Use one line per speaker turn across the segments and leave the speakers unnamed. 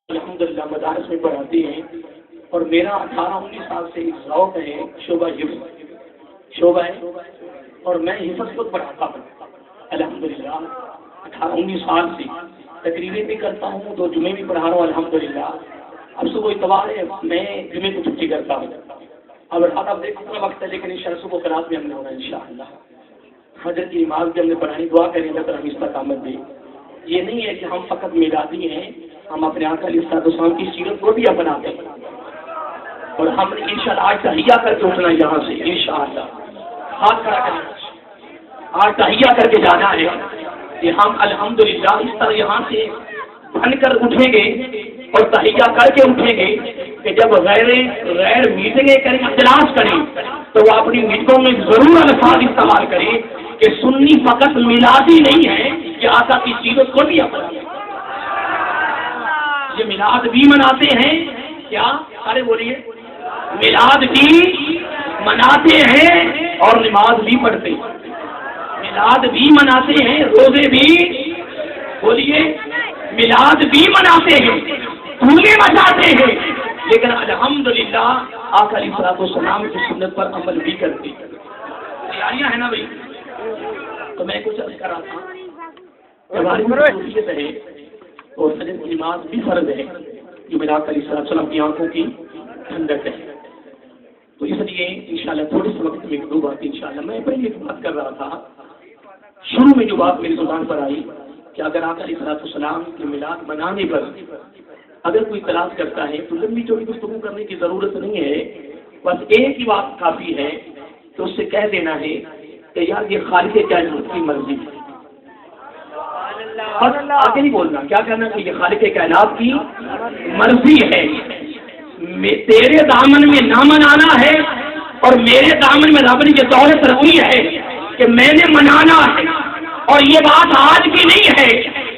الحمدللہ مدارس میں پڑھاتی ہیں اور میرا 18-19 سال سے ایک ذوق ہے شعبہ ہے اور میں حفظ خود پڑھاتا ہوں الحمدللہ 18-19 سال سے تقریریں بھی کرتا ہوں تو جمعے بھی پڑھا رہا ہوں الحمدللہ. اب صبح اتوار ہے میں جمعے کو چھٹی کرتا ہوں. اب رات اب دیکھو اتنا وقت ہے لیکن انشاءاللہ صبح کلاس میں ہم نے ہونا انشاءاللہ. فجر کی نماز بھی ہم نے پڑھانی دعا کریں اللہ تعالیٰ ہم استقامت دے. یہ نہیں ہے کہ ہم فقط میلادی ہیں, ہم اپنے آقا علیہ السلام کی سیرت کو بھی اپناتے ہیں اور ہم نے انشاءاللہ آج تحیہ کر کے اٹھنا یہاں سے انشاءاللہ. ہاتھ کھڑا کریں آج تحیہ کر کے جانا ہے کہ ہم الحمدللہ اس طرح یہاں سے بن کر اٹھیں گے اور تحیہ کر کے اٹھیں گے کہ جب غیر میٹنگیں کریں اجلاس کریں تو وہ اپنی میٹنگوں میں ضرور الفاظ استعمال کریں کہ سنی فقط میلادی نہیں ہے کہ آقا کی سیرت کو بھی اپنا یہ میلاد بھی مناتے ہیں کیا سارے بولیے میلاد بھی مناتے ہیں اور نماز بھی پڑھتے ہیں. میلاد بھی مناتے ہیں روزے بھی بولیے میلاد بھی مناتے ہیں دھومے مچاتے ہیں لیکن الحمدللہ آقا علیہ السلام کی سنت پر عمل بھی کرتے ہیں. تیاریاں ہیں نا بھائی. تو میں کچھ عرض کر رہا تھا ہماری خصوصیت ہے اور فجر کی نماز بھی فرض ہے جو میرا آقا علیہ السلام کی آنکھوں کی ٹھنڈک ہے. تو اس لیے انشاءاللہ تھوڑے سے وقت میں ایک دو بات انشاءاللہ میں پہلے ایک بات کر رہا تھا شروع میں جو بات میری زبان پر آئی کہ اگر آقا علیہ السلام کے میلاد منانے پر اگر کوئی اعتراض کرتا ہے تو لمبی چوڑی گفتگو کرنے کی ضرورت نہیں ہے, بس ایک ہی بات کافی ہے تو اس سے کہہ دینا ہے کہ یار یہ خالق کائنات کی مرضی ہے. آگے نہیں بولنا, کیا کہنا کہ یہ خالق کائنات کی مرضی ہے. تیرے دامن میں نہ منانا ہے اور میرے دامن میں رب نے یہ دولت رکھی ہے کہ میں نے منانا ہے. اور یہ بات آج کی نہیں ہے,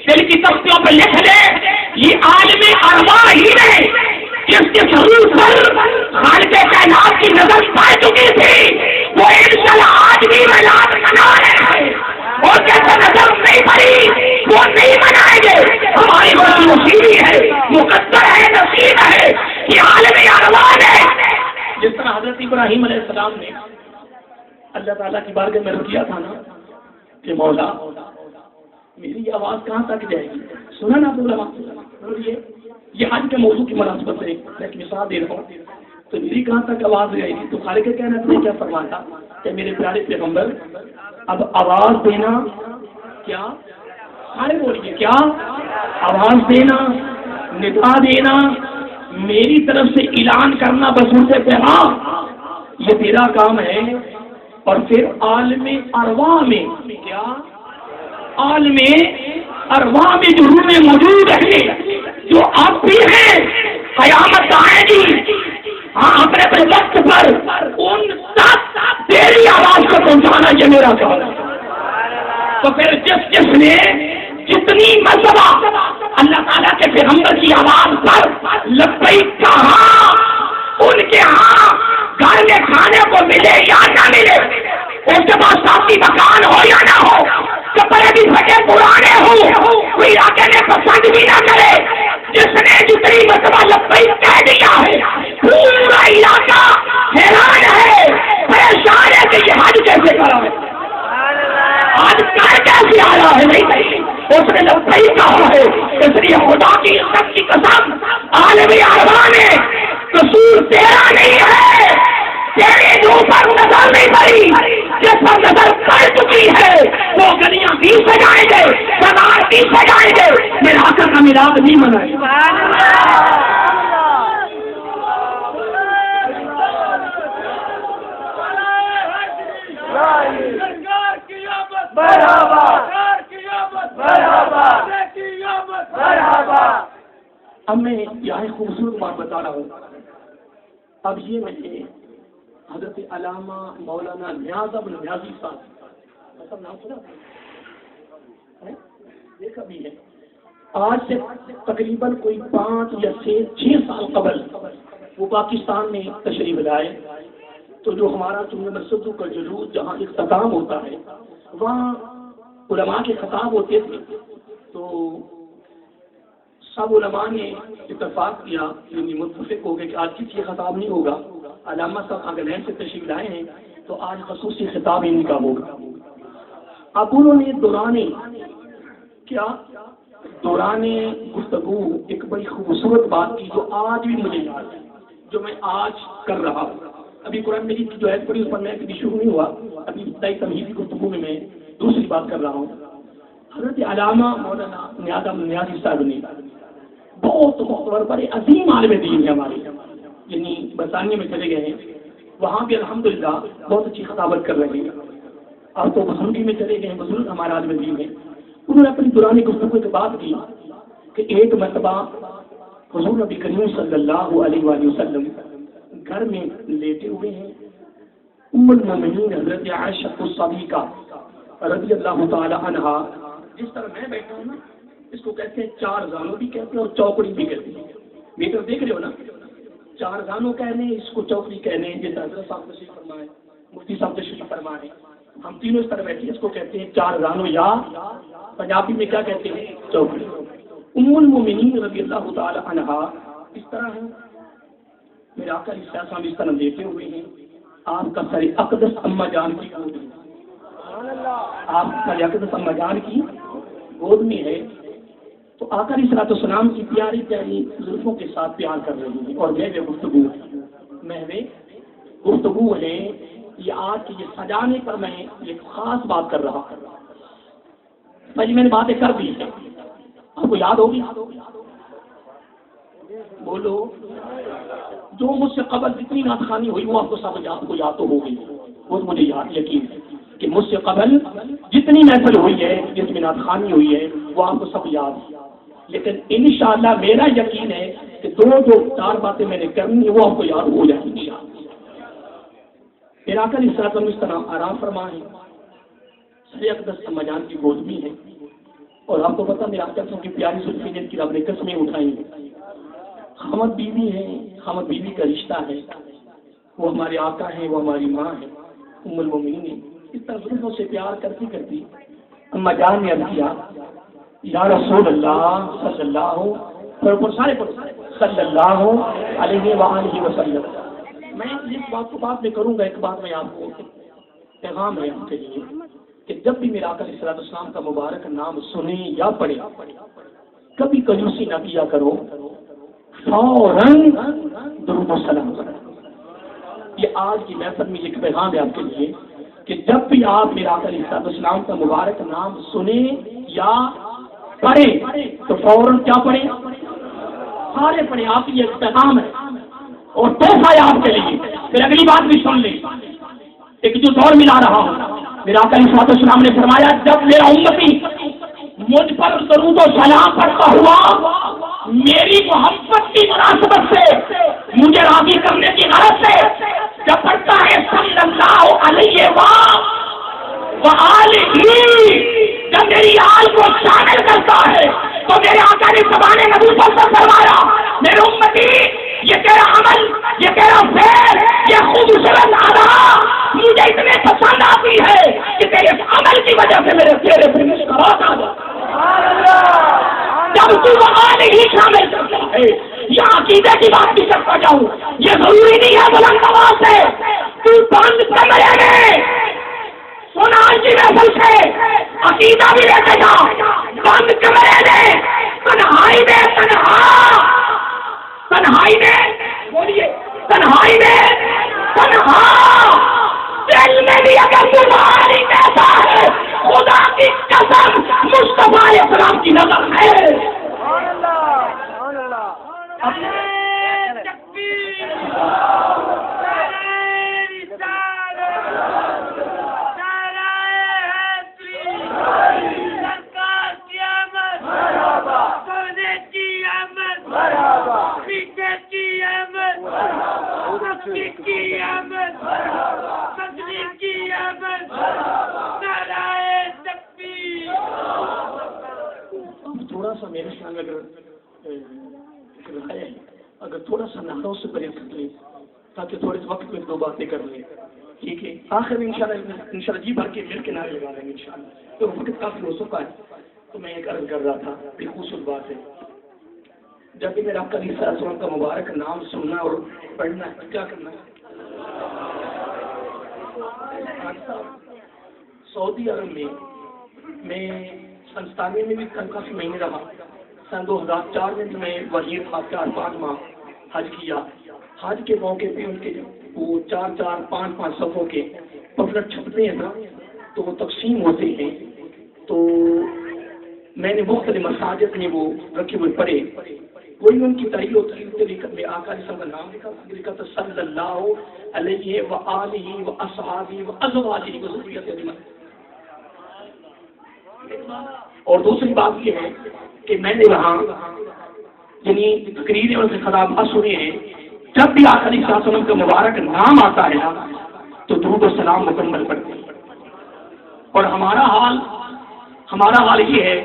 دل کی تختیوں پہ لکھ لے یہ عالم ارواح ہی نہیں جس کے ضرور پر خالق کائنات کی نظر پا چکی تھی وہ انشاءاللہ آج بھی میلاد منا رہے ہیں اور جیسے نظر نہیں پڑی وہ نہیں منائیں گے. ہماری بڑی نصیبی ہے مقدر ہے نصیب ہے یہ عالم ارواح ہے. جس طرح حضرت ابراہیم علیہ السلام نے اللہ تعالیٰ کی بارگاہ میں رکیا تھا نا کہ مولا میری آواز کہاں تک جائے گی. سنا نا بولیے یہ آج کے موضوع کی مناسبت سے میں ایک مثال دے رہا ہوں تو میری کہاں تک آواز جائے گی. تو خالق کائنات نے کیا فرمایا کہ میرے پیارے پیغمبر اب آواز دینا کیا سارے بولیے کیا آواز دینا ندا دینا میری طرف سے اعلان کرنا بسوں سے پیغام یہ تیرا کام ہے. اور پھر عالم ارواح میں کیا عالم ارواح میں جو روح موجود ہے جو اب بھی ہے قیامت آئے گی ہاں اپنے وقت پر ان تک تیری آواز کو پہنچانا یہ میرا کام ہے. تو پھر جس نے جتنی مرتبہ اللہ تعالیٰ کے پیغمبر کی آواز پر لبیک کہا ان کے ہاں گھر میں کھانے کو ملے یا نہ ملے اس کے پاس ساتھی مکان ہو یا نہ ہو کپڑے بھی پھٹے پرانے ہو کوئی علاقے میں پسند بھی نہ کرے جس نے جتنی مرتبہ لبیک کہہ دیا ہے پورا علاقہ حیران ہے پریشان ہے کہ یہ حج کیسے کرا ہے آج کر کیسے آ رہا ہے نہیں اس نے لبیک کہا ہے. اس لیے خدا کی عزت کی قسم عالم ارواح نے قصور تیرا نہیں ہے تیرے جو پر نظر نہیں پڑی جس پر نظر پڑ چکی ہے وہ گلیاں بھی سجائیں گے بازار بھی سجائیں گے میرا آقا کا میلاد بھی منائے. اب میں یہاں خوبصورت بات بتا رہا ہوں. اب یہ میں حضرت علامہ مولانا نیاز ابن نیازی صاحب نام سنا دیکھا بھی ہے آج سے تقریباً کوئی 5 یا 6 سال قبل وہ پاکستان میں تشریف لائے تو جو ہمارا جمعہ مسجد کا جلوس جہاں اختتام ہوتا ہے وہاں علماء کے خطاب ہوتے تھے تو سب علماء نے اتفاق کیا یعنی متفق ہو گئے کہ آج کسی یہ خطاب نہیں ہوگا. علامہ صاحب اگر لین سے تشریف لائے ہیں تو آج خصوصی خطاب ان کا ہوگا. اب انہوں نے دوران گفتگو ایک بڑی خوبصورت بات کی جو آج بھی مجھے یاد ہے، جو میں آج کر رہا ہوں. ابھی قرآن مجید کی جو آیت پڑھی اس پر میں کبھی شروع نہیں ہوا، ابھی ابتدائی تمہیدی گفتگو میں دوسری بات کر رہا ہوں. حضرت علامہ مولانا نیاز احمد نیازی صاحب نے بہت بڑے عظیم عالم دین ہے ہمارے، یعنی برطانیہ میں چلے گئے ہیں، وہاں بھی الحمدللہ بہت اچھی خطابت کر رہے ہیں. اب تو بزرگی میں چلے گئے ہیں، بزرگ ہمارا عالم دین ہے. انہوں نے اپنی دورانی گفتگو کی بات کی کہ ایک مرتبہ حضور نبی کریم صلی اللہ علیہ وآلہ وسلم گھر میں لیٹے ہوئے ہیں. ام المومنین حضرت عائشہ الصدیقہ رضی اللہ تعالی عنہا، جس طرح میں بیٹھا ہوں نا، اس کو کہتے ہیں چار زانو بھی کہتے ہیں اور چوکڑی بھی کہتے ہیں. میٹر دیکھ رہے ہو نا، چار زانو کہہ رہے ہیں، اس کو چوکڑی کہہ رہے ہیں. جیسے حضرت صاحب تشریف فرمائے، مفتی صاحب تشریف فرمائے، ہم تینوں اس طرح بیٹھے ہیں، اس کو کہتے ہیں چار زانو، یا پنجابی میں کیا کہتے ہیں، چوکڑی. ام المومنین رضی اللہ تعالی عنہا اس طرح ہے. میرے آقا علیہ السلام اس طرح لیٹے ہوئے ہیں، آپ کا سر اقدس اما جان کی گود میں، آپ کا سر اقدس اما جان کی گود میں ہے. تو آقا علیہ السلام کی پیاری پیاری زلفوں کے ساتھ پیار کر رہی ہیں اور محو گفتگو ہے. یہ آج کی یہ سجانے پر میں ایک خاص بات کر رہا ہوں. پہلے میں نے باتیں کر دی ہیں، آپ کو یاد ہوگی؟ بولو. جو مجھ سے قبل جتنی نعت خوانی ہوئی وہ آپ کو سب یاد تو ہوگی، وہ مجھے یقین ہے کہ مجھ سے قبل جتنی محفل ہوئی ہے، جس میں نعت خوانی ہوئی ہے، وہ آپ کو سب یاد ہے. لیکن انشاءاللہ میرا یقین ہے کہ جو چار باتیں میں نے کرنی ہے وہ آپ کو یاد ہو جائیں انشاءاللہ. پھر آ کر اس طرح آرام فرمائیں، سر اقدس اما جان کی گود میں ہے. اور آپ کو پتا میرا آقا کی پیاری زلفیں جن کی رب نے قسمیں اٹھائی ہیں، خامد بیوی ہے، خامد بیوی کا رشتہ ہے. وہ ہمارے آقا ہیں، وہ ہماری ماں ہے ام المومنین. اس طرح زلفوں سے پیار کرتی کرتی اما جان نے عرض کیا، یا رسول اللہ صلی اللہ صلی اللہ علیہ وآلہ وسلم. میں اس بات کو بعد میں کروں گا. ایک بات میں آپ کو پیغام ہے آپ کے لیے کہ جب بھی میرا آقا علیہ السلام کا مبارک نام سنیں یا پڑھیں، کبھی کنجوسی نہ کیا کرو، فوراً درود و سلام کرو. یہ آج کی محفل میں ایک پیغام ہے آپ کے لیے کہ جب بھی آپ میرا آقا علیہ السلام کا مبارک نام سنیں یا پڑھیں تو فوراً کیا پڑھیں؟ سارے پڑھیں. آپ کی یہ پیغام ہے اور تحفہ ہے آپ کے لیے. پھر اگلی بات بھی سن لیں. ایک جو دور ملا رہا ہوں، میرا آقا علیہ السلام نے فرمایا جب میرا امتی مجھ پر درود و سلام پڑھتا ہوا میری محبت کی مناسبت سے، مجھے راضی کرنے کی غرض سے جب پڑھتا ہے صلی اللہ علیہ وآلہ، جب میری آل کو شامل کرتا ہے تو میرے آقا نے زبان نبی پر فرمایا میرے امتی یہ تیرا عمل، یہ تیرا فعل، یہ خوبصورت ادا مجھے اتنے پسند آتی ہے کہ تیرے عمل کی وجہ سے میرے چہرے پر مسکراہٹ آ جاتی ہے. جب تو وہاں نہیں شامل کرتا ہے یا عقیدے کی بات بھی کرتا جاؤں، یہ ضروری نہیں ہے بلند آواز سے تو بند کمرے میں سنا کی محفل سے عقیدہ بھی لیتے جا، بند کمرے میں تنہائی میں تنہائی میں بولیے تنہائی میں تنہا دل میں بھی اگر تمہاری کیسا ہے خدا کی قسم مصطفیٰ علیہ السلام کی نظر ہے. تھوڑا سا میرے سامنے اگر تھوڑا سا نہروں سے پرہیز کر لیں تاکہ تھوڑے وقت میں دو باتیں کر لیں، ٹھیک ہے؟ آخر میں انشاءاللہ جی بھر کے مل کے نعرے لگا لیں گے انشاءاللہ. تو وقت کافی ہو چکا ہے تو میں ایک عرض کر رہا تھا، ایک خصوصی بات ہے. جب بھی میرا کلی صلی اللہ علیہ وسلم کا مبارک نام سننا اور پڑھنا ہے کیا کرنا ہے؟ سعودی عرب میں سنستانے میں بھی کافی مہینے رہا. سن 2004 میں وزیر خارجہ 5 ماہ حج کیا. حج کے موقع پہ ان کے وہ 4 5 صفوں کے پمفلٹ چھپتے ہیں نا تو وہ تقسیم ہوتے ہیں. تو میں نے مختلف مساجد میں وہ رکھے ہوئے پڑھے. وہی ان کی تحریر و تحریر میں آقا علیہ السلام کا نام لکھا تھا صلی اللہ علیہ وآلہ وأصحابہ وأزواجہ وذریتہ اجمعین. اور دوسری بات یہ ہے کہ میں نے وہاں یعنی تقریریں اور خطابات سنے ہیں. جب بھی آقا علیہ السلام کا مبارک نام آتا ہے نا تو درود و سلام مکمل پڑھتے ہیں. اور ہمارا حال یہ ہے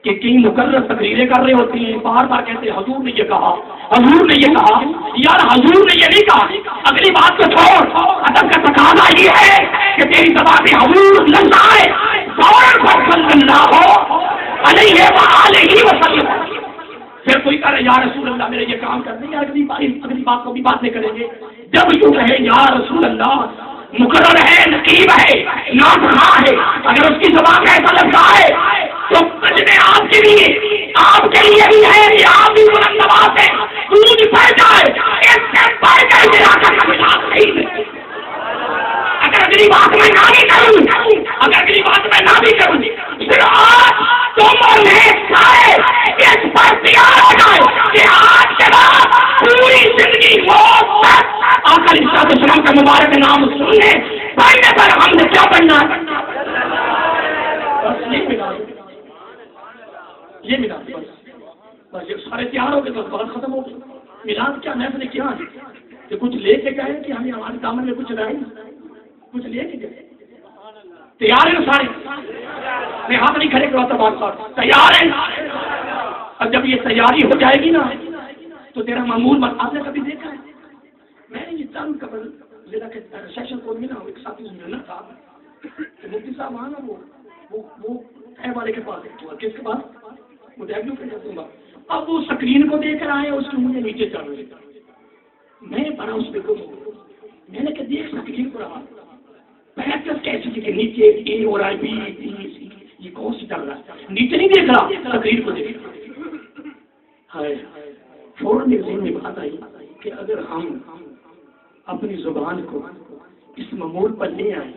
کہ کئی مقرر تقریریں کر رہے ہوتے ہیں, بار بار کہتے ہیں حضور نے یہ کہا, حضور نے یہ کہا. یار حضور نے یہ نہیں کہا, اگلی بات کو چھوڑ. ادب کا تقاضا یہ ہے کہ تیری زبان میں حضور لفظ آئے فوراً صلی اللہ علیہ وآلہ وسلم. پھر کوئی کہہ رہے یا رسول اللہ میرے یہ کام کر دیں, یا اگلی بات کو بھی بات نہیں کریں گے. جب یوں کہے یا رسول اللہ مقرر ہے, نقیب ہے, ناخواں ہے, اگر اس کی زبان میں ایسا لفظ آئے تو میں آپ کے لیے بھی ہے کہ آپ بھی بلند نواز ہیں. دودھ پڑ جائے اس سے پڑھ کر میرا کا ملاپ نہیں ہے. اگر اگلی بات میں نہ بھی کروں پھر آج تم نے کھائے اس پر تیار ہو جائے کہ آج کے بعد پوری زندگی موت تک آقا علیہ السلام کا مبارک نام سننے پڑھنے پر ہم نے کیا پڑھنا ہے. یہ میلاد بس یہ سارے تیار ہو گئے تو بات ختم ہو گئی. میلاد کیا محفل کیا ہے کہ کچھ لے کے گئے کہ ہمیں ہمارے دامن میں کچھ رہے, کچھ لے کے گئے. تیار ہیں سارے, میں ہاتھ نہیں کھڑے کرواتا بات بات تیار ہیں. اب جب یہ تیاری ہو جائے گی نا تو تیرا معمول بات آپ نے کبھی دیکھا ہے؟ میں نے یہ چند قبل ضلع کے سیشن کو ملا ایک ساتھی سے ملنا تھا کہ مفتی صاحب وہاں نا وہ اے والے کے پاس کس کے پاس وہ ڈیبیو کر دوں گا. اب وہ اسکرین کو دیکھ رہا ہے, اس کے مجھے نیچے چڑھ رہے. میں پڑھا اس پہ میں نے کہا دیکھ اسکرین کو رہا پریکٹس کیسے کہ نیچے اے اور آئی بی سی یہ کون سی چل رہا ہے, نیچے نہیں دیکھ رہا, اسکرین کو دیکھ رہا ہے. فوراً میرے ذہن میں بات آئی کہ اگر ہم اپنی زبان کو اس معمول پر لے آئے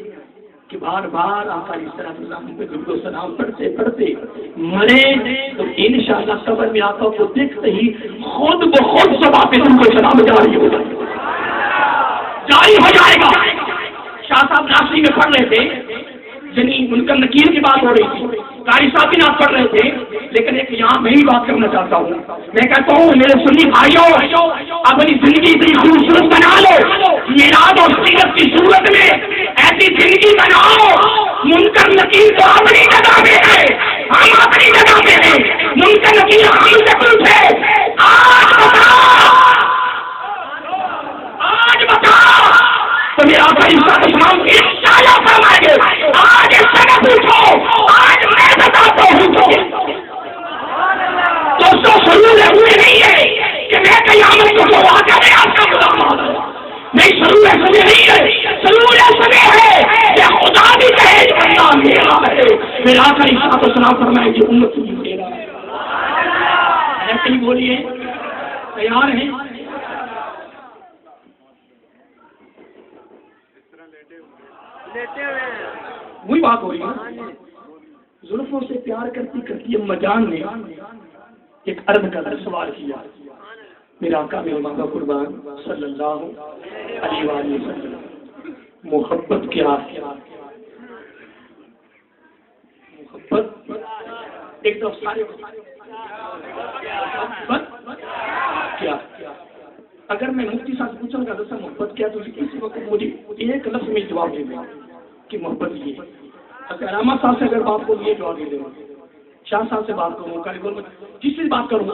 کہ بار بار آقا علیہ السلام پہ درود و سلام پڑھتے مرے تو انشاءاللہ قبر میں آقا کو دیکھتے ہی خود بخود زبان پہ درود و سلام جاری ہو جائے گا. شاہ صاحب ناصری میں پڑھ رہے تھے, یعنی ان کا نکیر کی بات ہو رہی تھی, قاری صاحب بھی نعت پڑھ رہے تھے, لیکن ایک یہاں میں ہی بات کرنا چاہتا ہوں. میں کہتا ہوں میرے سنی بھائیوں اپنی زندگی اتنی خوبصورت بنا لو, میلاد اور سیرت کی صورت میں ایسی زندگی بناؤ. منکر نکیر تو اپنی جگہ میں ہے, ہم اپنی جگہ میں ہیں. منکر نکیر ہم سے پوچھے آج بتا تو میرا بھائی اسلام انشاءاللہ فرمائیں گے آج اس سے پوچھو, آج میں بتاتا ہوں. دوستوں سرور ہوئے نہیں ہے کہ میں قیامت کو دعا کرے آپ کا غلام نہیں. سرور سمے نہیں ہے, سرور سمے ہے کہ خدا بھی کہے بندہ میرا ہے. میرا کا اسلام فرمائیں گے امت میرا ہے. ایسے ہی بولیے تیار ہیں. وہی بات ہو رہی ہے. زلفوں سے پیار کرتی کرتی اما جان نے ایک عرض کا سوال کیا. میرا آقا میرے ماں کا قربان صلی اللہ علیہ وآلہ وسلم, محبت کیا ہے؟ محبت ایک دو سارے محبت کیا. اگر میں مفتی صاحب پوچھوں گا دوستہ محبت کیا تو اسی وقت مجھے ایک لفظ میں جواب دے دیں کہ محبت یہ. اگر علامہ صاحب سے اگر بات کروں یہ جواب دے دیں, شاہ صاحب سے بات کروں, کاریگر میں جس سے بات کروں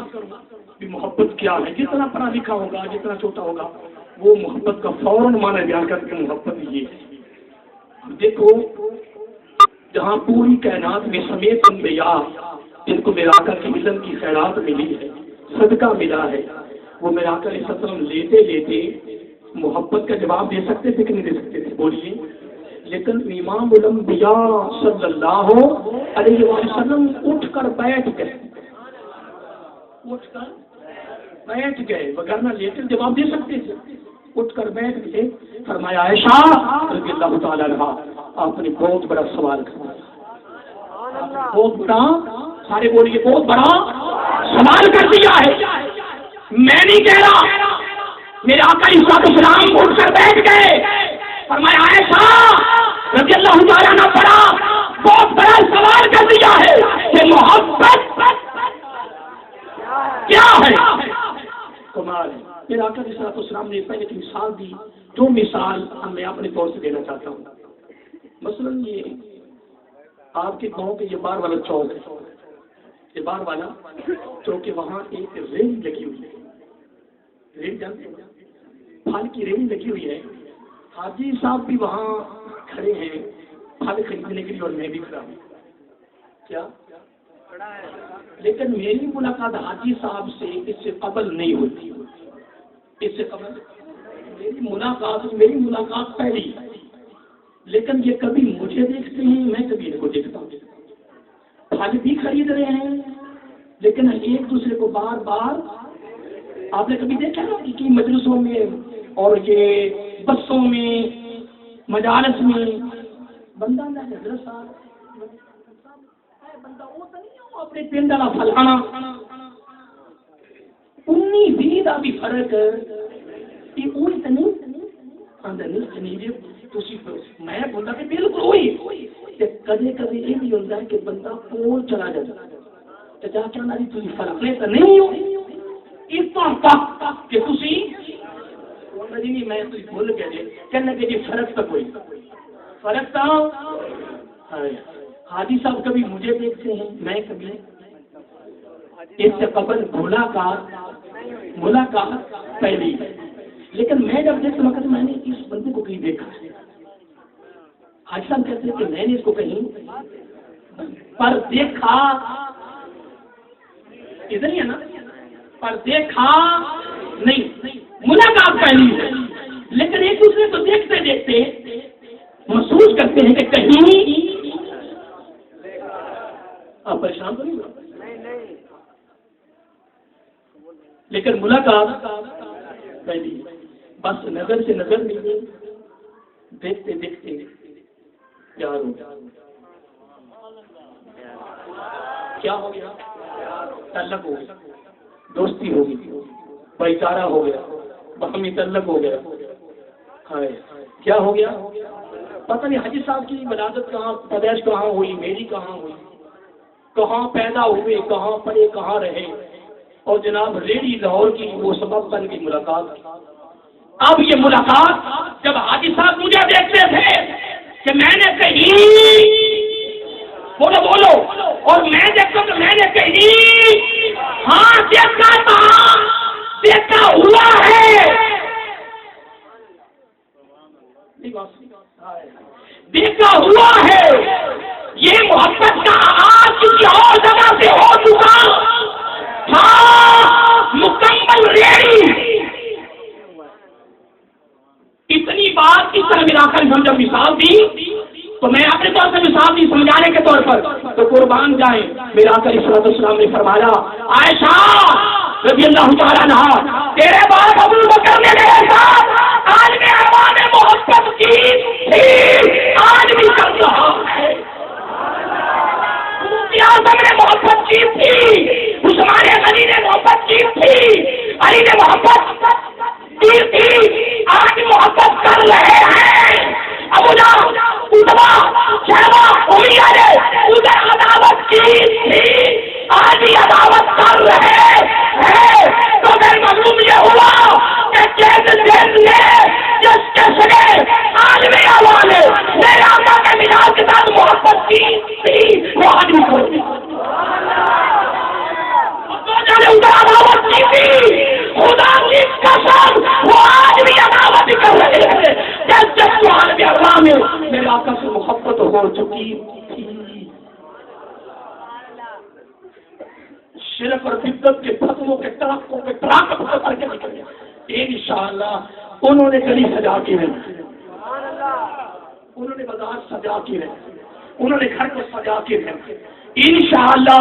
کہ محبت کیا ہے, جتنا پڑھا لکھا ہوگا جتنا چھوٹا ہوگا وہ محبت کا فوراً معنی بیان کر کے محبت یہ ہے. دیکھو جہاں پوری کائنات میں سمیت انبیاء جن کو میرا آقا کی علم کی خیرات ملی ہے صدقہ ملا ہے، وہ میرے آقا علیہ السلام لیتے لیتے محبت کا جواب دے سکتے تھے کہ نہیں دے سکتے تھے؟ بولیے. لیکن امام الانبیاء صلی اللہ علیہ وسلم اٹھ کر بیٹھ گئے، وغیرہ لیتے جواب دے سکتے تھے. اٹھ کر بیٹھ گئے. فرمایا عائشہ رضی اللہ تعالیٰ عنہا آپ نے بہت بڑا سوال کیا، بہت بڑا، سارے بولیے بہت بڑا سوال کر دیا ہے. میں نہیں کہہ رہا، میرے آقا علیہ السلام اٹھ کر بیٹھ گئے. فرمایا عائشہ رضی اللہ تعالیٰ عنہ بہت بڑا سوال کر دیا ہے کہ محبت کیا ہے. کمال ہے. میرے آقا علیہ السلام نے پہلے ایک مثال دی، جو مثال میں اپنے طور سے دینا چاہتا ہوں. مثلاً یہ آپ کے گاؤں کے یہ بار والا چوک ہے، یہ بار والا چوک، وہاں ایک ریل لگی ہوئی ہے. ریل جانتے ہیں؟ پھل کی ریل لگی ہوئی ہے. حاجی صاحب بھی وہاں کھڑے ہیں پھل خریدنے کے لیے اور میں بھی کھڑا ہوں. کیا؟ لیکن میری ملاقات حاجی صاحب سے اس سے قبل نہیں ہوتی. اس سے قبل میری ملاقات پہلی، لیکن یہ کبھی مجھے دیکھتے ہیں، میں کبھی ان کو دیکھتا ہوں. پھل بھی خرید رہے ہیں لیکن ایک دوسرے کو بار بار. آپ نے کبھی دیکھا نا کہ مجلسوں میں اور یہ بسوں میں مجالس میں بندہ نہ حضرت صاحب بندہ وہ تو نہیں ہو اپنے پنڈ والا فلانا انی دید بھی فرق یہ وہی تو نہیں اندر نہیں تسی میں بولتا کہ بالکل وہی. کدے کدے یہ بھی ہوتا ہے کہ بندہ کول چلا جاتا تو جا کے نہ تھی فرق لے تو نہیں ہو اس طرح کہ تسی نہیں میں بھول گیا کہنا کہ جی فرق تو کوئی فرق تھا. حاجی صاحب کبھی مجھے دیکھتے ہیں، میں کبھی. اس سے قبل ملاقات پہلی ہے، لیکن میں جب دیکھتا ہوں میں نے اس بندے کو کہیں دیکھا ہے. حاجی صاحب کہتے ہیں کہ میں نے اس کو کہیں پر دیکھا، ادھر ہی ہے نا، پر دیکھا نہیں. ملاقات پہلی ہے لیکن ایک دوسرے کو دیکھتے دیکھتے محسوس کرتے ہیں کہ کہیں آپ پریشان تو نہیں ہو، لیکن ملاقات پہلی. بس نظر سے نظر ملی، دیکھتے دیکھتے پیار ہو گیا. کیا ہو گیا؟ تعلق ہو گیا، دوستی ہو گئی، بھائی چارہ ہو گیا، باہمی تعلق ہو گیا. کیا ہو گیا؟ پتہ نہیں حاجی صاحب کی ولادت کہاں، پیدائش کہاں ہوئی، میری کہاں ہوئی، کہاں پیدا ہوئے، کہاں پڑے، کہاں رہے، اور جناب ریڈی لاہور کی وہ سبب بن گئی ملاقات. اب یہ ملاقات جب حاجی صاحب مجھے دیکھتے تھے کہ میں نے کہیں بولو اور میں دیکھتا تو میں نے کہیں ہاں دیکھا تھا، دیکھا ہوا ہے، دیکھا ہوا ہے. یہ محبت کا آغاز کسی اور جگہ سے ہو چکا تھا، مکمل ریڑھی. اتنی بات اس طرح ملا کر ہم جب مثال دی تو میں اپنے طور سے مثال دی سمجھانے کے طور پر تو قربان جائیں. میرا آقا علیہ السلام نے فرمایا عائشہ رضی اللہ تعالیٰ عنہا تیرے باپ ابو بکر نے میرے ساتھ آج میں عوام محبت کی تھی، آج بھی کر رہا ہے. اعظم نے محبت کی تھی، عثمان غنی نے محبت کی تھی، علی نے محبت کی تھی، آج محبت کر رہے ہیں. ابو جہل، عتبہ، شیبہ، امیہ نے ادھر عداوت کی تھی، آج بھی عداوت کر رہے ہیں. تو پھر معلوم یہ ہوا کہ جس نے جس کس نے آج بھی عوام میرے آقا کے ملاد کے ساتھ محبت کی تھی وہ آج بھی کرتی. ادھر عداوت کی تھی، خدا کی قسم وہ آج بھی عداوت کر رہے ہیں. جس کو عالم عوام میں میرے آقا سے محبت ہو چکی تھی. شرک اور بدعت کے فتووں کے ترقوں کے ٹراک کر کے نکل گیا انشاءاللہ. انہوں نے گلی سجا کے رکھی، انہوں نے بازار سجا کے رکھی، انہوں نے گھر کو سجا کے رکھی. انشاءاللہ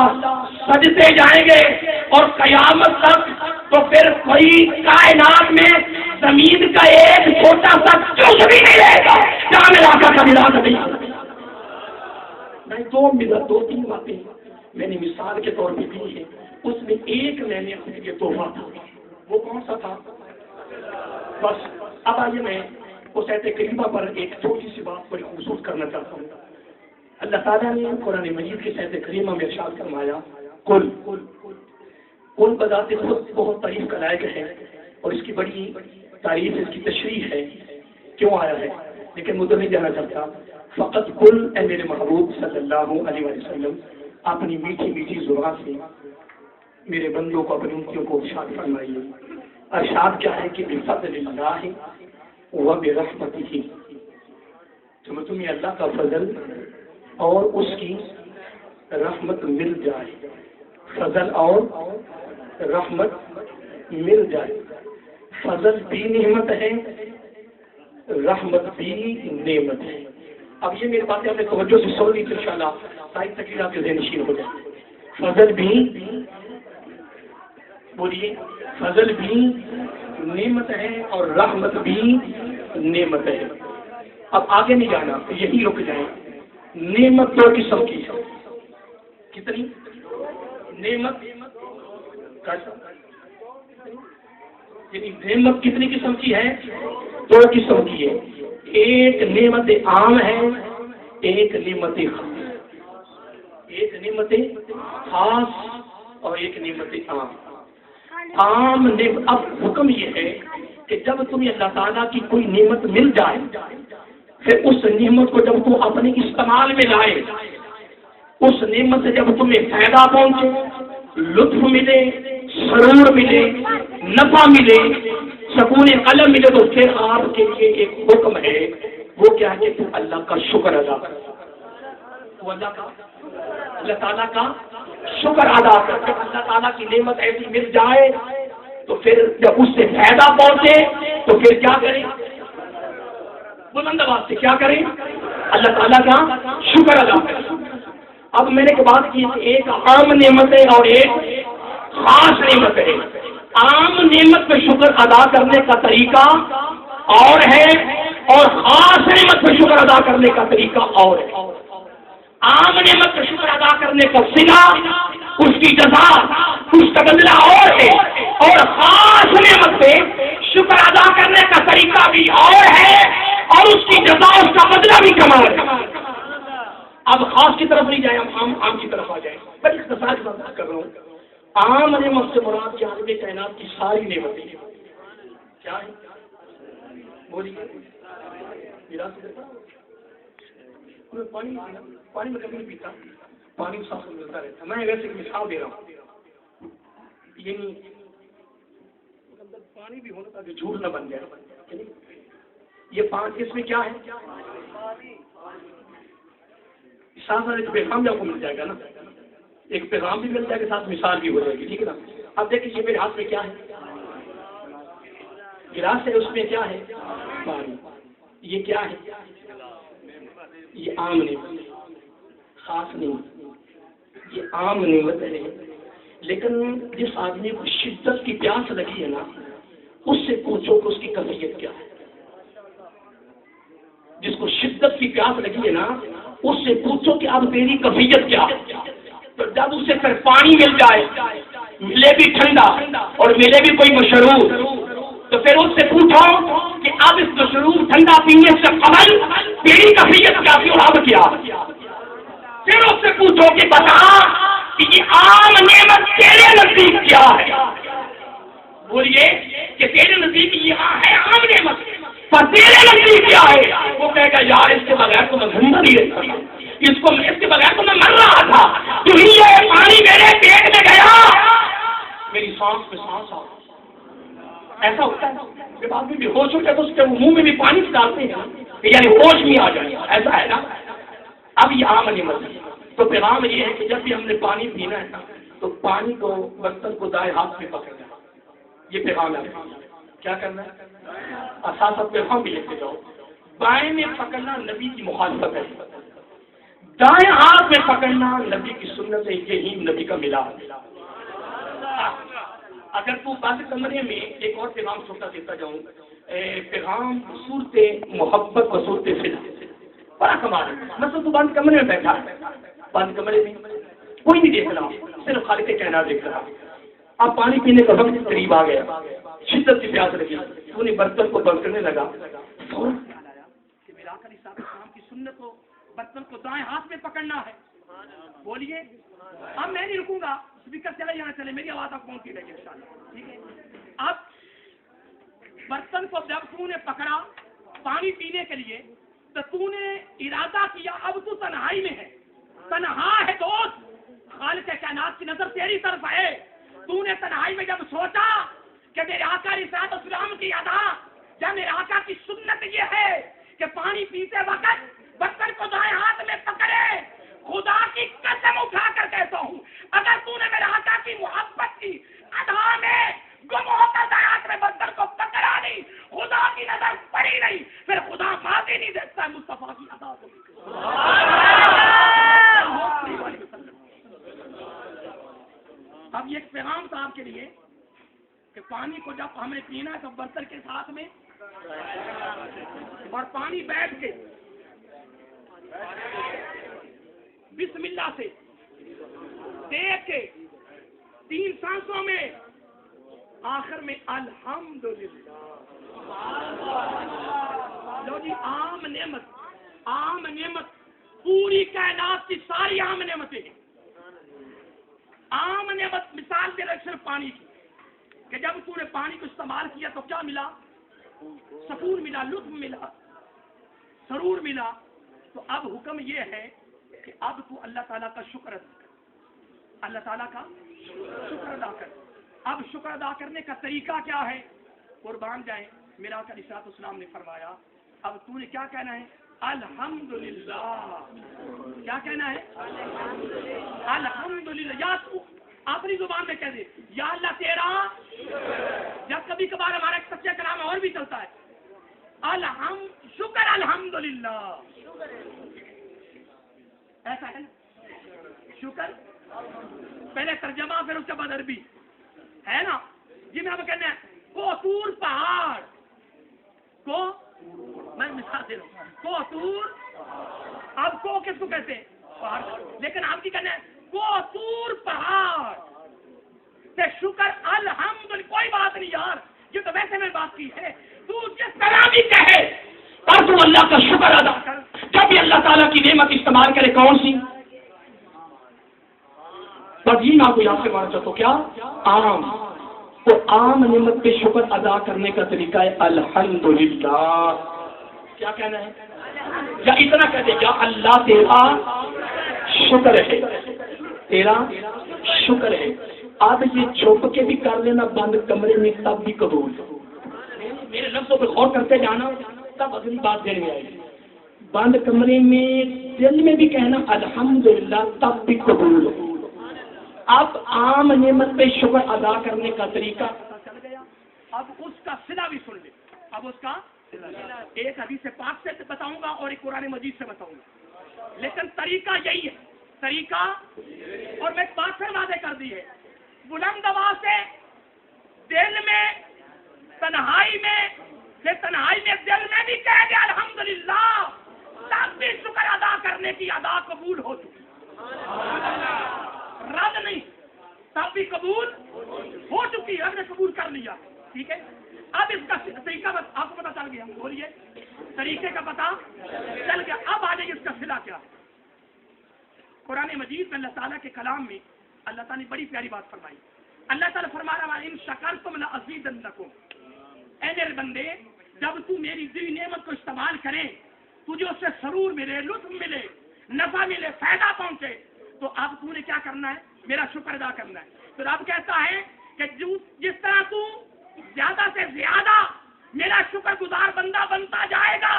سجتے جائیں گے اور قیامت تک تو پھر کوئی کائنات میں زمین کا ایک چھوٹا سا چوش بھی نہیں رہے گا جہاں میرا آقا کا ملاد نہیں. دو تین باتیں میں نے مثال کے طور پہ دی ہے، اس میں ایک میں نے اپنے لیے تحفہ تھا. وہ کون سا تھا؟ بس اب آئیے میں اس آیت کریمہ پر ایک چھوٹی سی بات بڑی خوبصورت کرنا چاہتا ہوں. اللہ تعالیٰ نے قرآن مجید کی آیت کریمہ میں ارشاد فرمایا کل بذات خود بہت تعریف کا لائق ہے اور اس کی بڑی تعریف، اس کی تشریح ہے کیوں آیا ہے، لیکن مجھے نہیں جانا چاہتا. فقط کل اے میرے محبوب صلی اللہ علیہ وسلم اپنی میٹھی میٹھی زبان سے میرے بندوں کو اپنی امتیوں کو ارشاد فرمائیے. ارشاد کیا ہے کہ بفضل اللہ و برحمتہ، تمہیں اللہ کا فضل اور اس کی رحمت مل جائے. فضل اور رحمت مل جائے. فضل بھی نعمت ہے، رحمت بھی نعمت ہے. اب یہ میری باتیں اپنے توجہ سے سن لی تو انشاءاللہ ساری تقریر آپ کے ذہن نشین ہو جائے. فضل بھی بولیے، فضل بھی نعمت ہے اور رحمت بھی نعمت ہے. اب آگے نہیں جانا، یہی رک جائیں. نعمت دو قسم کی ہے. کتنی نعمت؟ یعنی نعمت کتنی قسم کی ہے؟ دو قسم کی ہے. ایک نعمت عام ہے، ایک نعمت خاص. ایک نعمت خاص اور ایک نعمت عام. عام نعمت، اب حکم یہ ہے کہ جب تمہیں اللہ تعالیٰ کی کوئی نعمت مل جائے پھر اس نعمت کو جب تم اپنے استعمال میں لائے، اس نعمت سے جب تمہیں فائدہ پہنچے، لطف ملے، سرور ملے، نفع ملے، سکون قلب ملے، تو پھر آپ کے لیے ایک حکم ہے. وہ کیا ہے کہ تم اللہ کا شکر ادا کرو. وہ اللہ تعالیٰ کا شکر ادا کر. جب اللہ تعالیٰ کی نعمت ایسی مل جائے تو پھر جب اس سے فائدہ پہنچے تو پھر کیا کریں؟ بلند آواز سے کیا کریں؟ اللہ تعالیٰ کا شکر ادا کریں. اب میں نے بات کی ایک عام نعمت ہے اور ایک خاص نعمت ہے. عام نعمت پہ شکر ادا کرنے کا طریقہ اور ہے اور خاص نعمت پہ شکر ادا کرنے کا طریقہ اور ہے. عام نعمت پہ شکر ادا کرنے کا صلہ، اس کی جزا، اس کا بدلہ اور ہے، اور خاص نعمت پہ شکر ادا کرنے کا طریقہ بھی اور ہے اور اس کی جزا، اس کا بدلہ بھی کمال ہے. اب خاص کی طرف نہیں جائیں، ہم عام کی طرف آ جائیں. بس اختصار کی بات کر رہا ہوں. عام نعمت سے مراد کیا ہے؟ کائنات کی ساری نعمتیں کیا ہے؟ بولیے. پانی میں کبھی نہیں پیتا، پانی صاف ملتا رہتا. میں ویسے ایک مثال دے رہا ہوں، یعنی پانی بھی ہونا تاکہ جھوٹ نہ بن جائے. یہ پانی اس میں کیا ہے؟ ساتھ ساتھ ایک پیغام بھی آپ کو مل جائے گا نا، ایک پیغام بھی مل جائے گا، ساتھ مثال بھی ہو جائے گی. ٹھیک ہے نا. اب دیکھیں یہ میرے ہاتھ میں کیا ہے؟ گلاس ہے، اس میں کیا ہے؟ پانی. یہ کیا ہے؟ یہ عام نعمت، خاص نعمت. یہ عام نعمت ہے. لیکن جس آدمی کو شدت کی پیاس لگی ہے نا، اس سے پوچھو کہ اس کی کیفیت کیا ہے. جس کو شدت کی پیاس لگی ہے نا، اس سے پوچھو کہ اب تیری کیفیت کیا ہے. تو جب اسے پھر پانی مل جائے، ملے بھی ٹھنڈا اور ملے بھی کوئی مشروب، تو پھر اس سے پوچھو کہ اب اس مشروب ٹھنڈا پینے سے قبل تیری کیفیت کیا تھی اور اب کیا. پھر اس سے پوچھو کہ بتا کہ یہ عام نعمت تیرے نزدیک کیا ہے. بولیے کہ تیرے نزدیک یہ ہے عام نعمت، پر تیرے نزدیک کیا ہے؟ وہ کہے گا یار اس کے بغیر تو میں زندہ نہیں رہ سکتا، اس کے بغیر تو میں مر رہا تھا. تو ہی یہ پانی میرے پیٹ میں گیا، میری سانس میں سانس آ. ایسا ہوتا ہے جب آدمی بھی ہوش ہوتا ہے تو اس کے منہ میں بھی پانی ڈالتے ہیں، یعنی ہوش میں آ جائے. ایسا ہے نا. اب یہ عام نعمت ہے. تو پیغام یہ ہے کہ جب بھی ہم نے پانی پینا ہے نا، تو پانی کو برتن کو دائیں ہاتھ میں پکڑنا، یہ پیغام ہے. کیا کرنا ہے؟ ساتھ پیغام بھی لے کے جاؤ. بائیں میں پکڑنا نبی کی مخالفت ہے، دائیں ہاتھ میں پکڑنا نبی کی سنت ہے، یہی نبی کا ملا. اگر تو بند کمرے میں ایک اور پیغام چھوٹا دیتا جاؤں، پیغام صورت محبت و صورت فضا، بڑا کمال ہے. مثلا تو بند کمرے میں بیٹھا ہے، بند کمرے میں کوئی نہیں دیکھ رہا، صرف خالق کائنات دیکھ رہا. اب پانی پینے کا وقت قریب آ گیا، شدت کی پیاس لگی، تو نے برتن کو بند کرنے لگا، فوراً کہ میرا آقا علیہ السلام کی سنت کو برتن کو دائیں ہاتھ میں پکڑنا ہے. بولیے اب میں نہیں رکوں گا، اسپیکر چلے جانا چلے، میری آواز آپ پہنچتی رہے گی انشاءاللہ. ٹھیک ہے. اب برتن کو جب تو نے پکڑا پانی پینے کے لیے تو تو نے ارادہ کیا اب تو تنہائی میں ہے، تنہا ہے دوست، خالق کائنات کی نظر تیری طرف ہے. تو نے تنہائی میں جب سوچا کہ میرے آقا علیہ السلام کی ادا یا میرے آقا کی سنت یہ ہے کہ پانی پیتے وقت برتن کو دائیں ہاتھ میں پکڑے، خدا کی قسم اٹھا کر کہتا ہوں اگر تو نے میرے آقا کی محبت کی ادا میں گم ہو کر دائیں ہاتھ میں برتن کو پکڑا نہیں، خدا کی نظر پڑی نہیں، پھر خدا معافی نہیں دیتا ہے مصطفیٰ کی ادا کو. اب یہ ایک پیغام تھا آپ کے لیے کہ پانی کو جب ہم نے پینا ہے تو برتن کے ساتھ میں اور پانی بیٹھ کے بسم اللہ سے دیکھ کے 3 سانسوں میں آخر میں الحمدللہ. لو جی عام نعمت پوری کائنات کی ساری عام نعمتیں ہیں. عام نعمت مثال دے رہے صرف پانی کی کہ جب تو نے پانی کو استعمال کیا تو کیا ملا؟ سکون ملا، لطف ملا، سرور ملا. تو اب حکم یہ ہے کہ اب تو اللہ تعالیٰ کا شکر ادا کر، اللہ تعالیٰ کا شکر ادا کر. اب شکر ادا کرنے کا طریقہ کیا ہے؟ قربان جائیں میرا آقا علیہ السلام نے فرمایا اب تو نے کیا کہنا ہے؟ الحمدللہ. کیا کہنا ہے؟ الحمدللہ. یا تو اپنی زبان میں کہہ دے یا اللہ تیرا، یا کبھی کبھار ہمارا ایک سچے کلام اور بھی چلتا ہے شکر الحمدللہ. ایسا ہے نا شکر پہلے ترجمہ پھر اس کے بعد عربی ہے نا. جی میں اب کہنا ہے کوتور پہاڑ کو، میں مثال دے رہا ہوں کوتور. اب کو کس کو کہتے ہیں؟ پہاڑ. لیکن آپ کی کہنا ہے کوتور پہاڑ سے شکر الحمدللہ. کوئی بات نہیں یار، یہ تو ویسے میں بات کی ہے، تو جس طرح بھی کہے اور تو اللہ کا شکر ادا کر. جب بھی اللہ تعالیٰ کی نعمت استعمال کرے کون سی؟ بس یہ نہ کوئی آپ سے مانا چاہتا ہوں کیا؟ عام. تو عام نعمت پہ شکر ادا کرنے کا طریقہ ہے الحمدللہ. کیا کہنا ہے؟ یا اتنا کہہ دے یا اللہ تیرا شکر ہے، تیرا شکر ہے. اب یہ چھپ کے بھی کر لینا بند کمرے میں تب بھی قبول. میرے لفظوں پہ غور کرتے جانا تب اگلی بات دل میں آئے گی. بند کمرے میں دل میں بھی کہنا الحمدللہ تب بھی قبول. اب عام نعمت پہ شکر ادا کرنے کا طریقہ چل گیا. اب اس کا صلہ بھی سن لے. اب اس کا ایک حدیث پاک سے بتاؤں گا اور ایک قرآن مجید سے بتاؤں گا، لیکن طریقہ یہی ہے. طریقہ اور میں ایک بات پھر واضح کر دی ہے، بلند آواز سے دل میں تنہائی میں دل میں بھی کہہ دے الحمدللہ تب بھی شکر ادا کرنے کی ادا قبول ہو چکی. رد نہیں، تب بھی قبول ہو چکی، رب نے قبول کر لیا. ٹھیک ہے. اب اس کا طریقہ آپ کو پتا چل گیا. بولیے طریقے کا پتا چل گیا. اب آ جائیے اس کا صلہ کیا ہے. قرآن مجید میں اللہ تعالیٰ کے کلام میں اللہ تعالیٰ نے بڑی پیاری بات فرمائی. اللہ تعالیٰ فرما رہا ہے ان شکرتم لازیدنکم. اے میرے بندے جب تو میری دی نعمت کو استعمال کرے، تجھے اس سے سرور ملے، لطف ملے، نفع ملے، فائدہ پہنچے، تو اب تو نے کیا کرنا ہے؟ میرا شکر ادا کرنا ہے. تو رب کہتا ہے کہ جس طرح تو زیادہ سے زیادہ میرا شکر گزار بندہ بنتا جائے گا،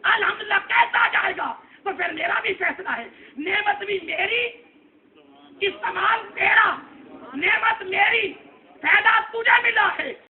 الحمدللہ کہتا جائے گا، تو پھر میرا بھی فیصلہ ہے، نعمت بھی میری، استعمال تیرا، نعمت میری، فائدہ تجھے ملا ہے،